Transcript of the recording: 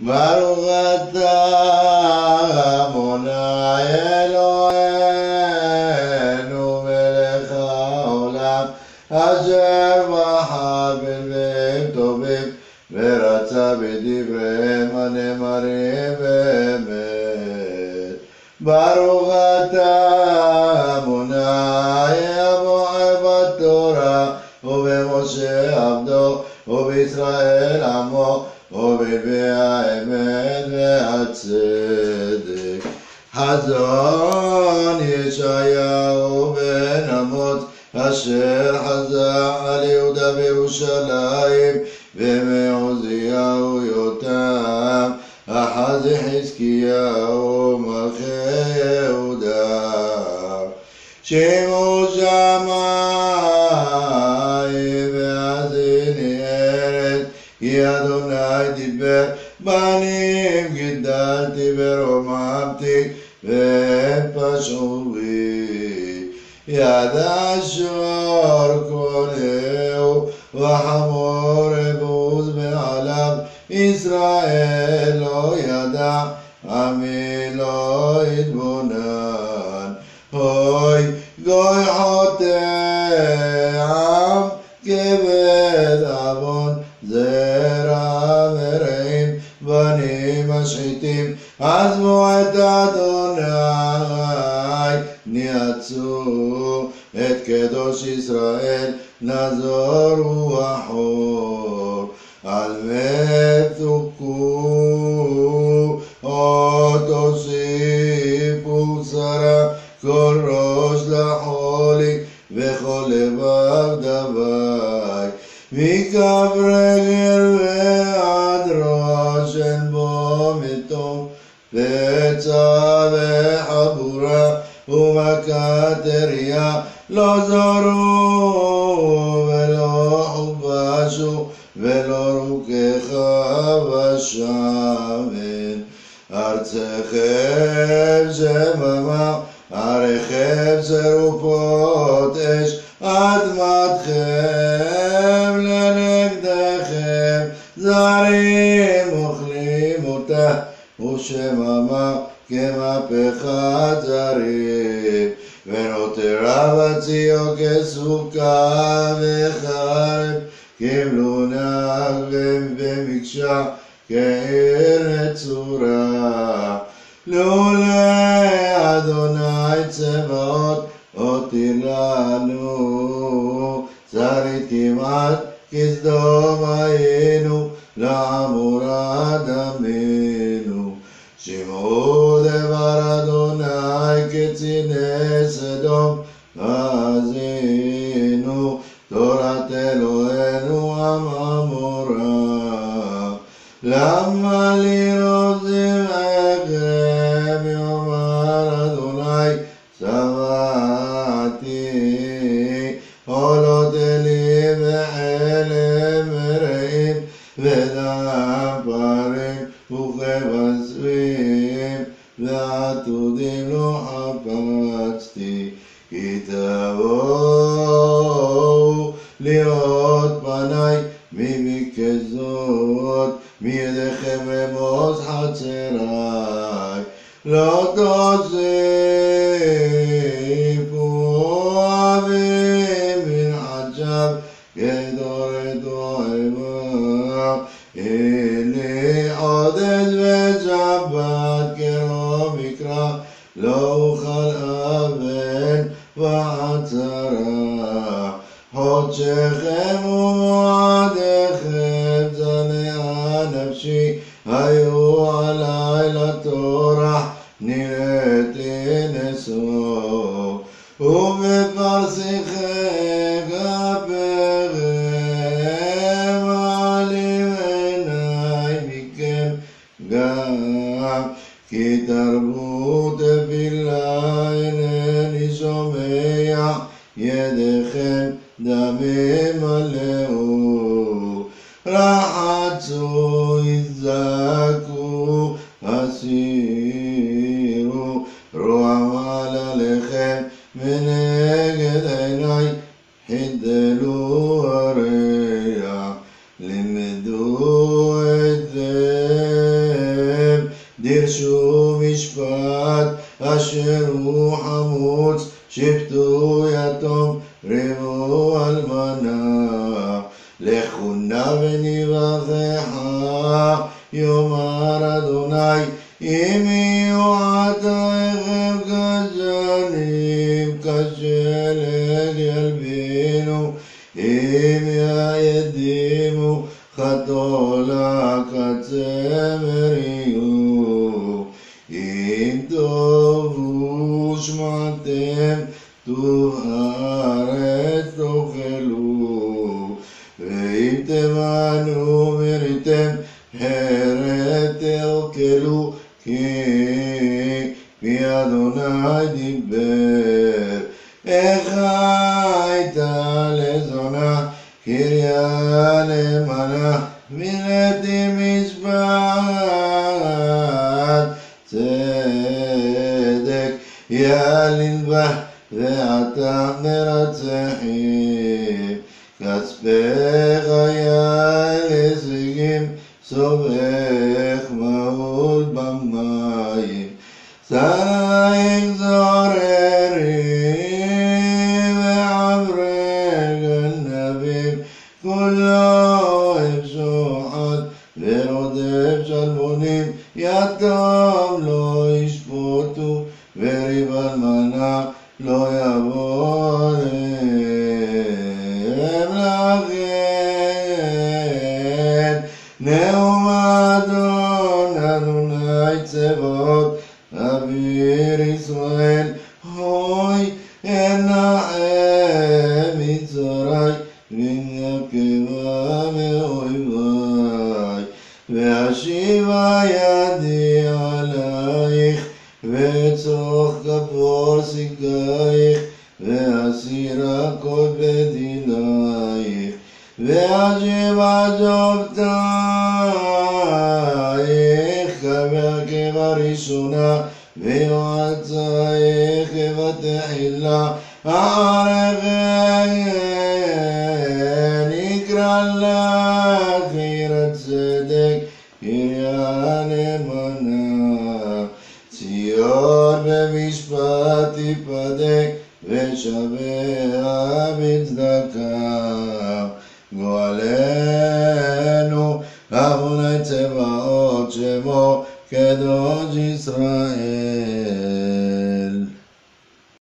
ברוך אתה אדוני אלוהינו מלך העולם אשר בחר בנביאים טובים ורצה בדבריהם הנאמרים באמת. ברוך אתה אדוני הבוחר בתורה ובמשה עבדו ובישראל עמו ובנביאי האמת והצדק. חזון ישעיהו בן אמוץ אשר חזה על יהודה וירושלים ומעוזיהו יותם אחז חזקיהו מלכי יהודה. שמעו שמיים והאזיני ארץ כי אדוני דיבר בנים גידלתי ורוממתי והם פשעו בי. יד השור קונהו וחמור בוז מעליו ישראל לא ידע עמי לא יתבונן. אוי גוי חוטא עם כבד עוון זרע מרעים בנים משחיתים עזבו את אדוני ניאצו את קדוש ישראל נזורו אחור על מתוקו עוד תוסיפו שרה כל ראש לחולי וכל לבב דווי מכף רגל ועד ראש אין בו מתום פצע וחבורה ומכת אריה לא זרו ולא חובשו ולא רוכך בשמן. ארצכם שממה עריכם שרופות אש אדמתכם לנגדכם זרים אוכלים אותה ושממה כמהפכת זרים ונותרה בציו כסוכה וחרב כמלונה במקשה כעיר נצורה. לולא אדוני צבאות הותיר לנו שרית כמעט כסדום היינו לעמורה דמנו. שמעו דבר אדוני כציני סדום האזינו תורת אלוהינו עם עמורה. למה לראות זמעכם יאמר אדוני שבעתי עולות אלי וחלם מרעים ודם פרים וכבשים ועתודים לא חפצתי כי תבואו לראות פני ממקזות מידיכם רמוס חצרי לא תוסיפו אבים מן חג'ב כדורת אוהבה אלי עודד ושבת קרוב מקרא לא אוכל אבן ועצרה. חודשכם ומועדיכם זניה נפשי היו עלי לטורח נראיתי נשוא ובפרסיכם כפיכם מעלים עיני מכם גם כי תרבו תפילה אינני שומע ידיכם דמים מלאו רחצו יזעקו הסירו רועם על עליכם מנגד עיני חידלו הריח לימדו את זה יאמר אדוני, אם יהיו עטייכם כשנים, כשלג ילבינו, אם ידימו חתולה כצמר יהיו, אם טובו שמעתם טוב הארץ תאכלו, ואם תמנו מריתם הרת תאכלו, כי אדוני דיבר. איך הייתה לזונה קריה למנה, מילאתי משפט צדק, ילין בה ועתה מרצחים, כספך היה לשיגים, סובך מהול במים, שרייך זוררים ועברי גנבים, כולו אוהב שוחד ורודף שלמונים, יתום לא ישפוטו וריב אלמנה לא יבוא להם. לכן נאום אדוני צבאות אביר ישראל, הוי אנחם מצרי ונקמה מאויבי, ואשיבה ידי עלייך וצוך כפור סיגייך, ואסירה כל בדילייך, ואשיבה שופטייך כבראשונה, ויועצייך כבתחילה. אחריכן יקרא לך עיר הצדק, קריה נאמנה, ציון במשפט תיפדה, ושביה בצדקה. גואלנו אדוני צבאות שמו קדוש ישראל.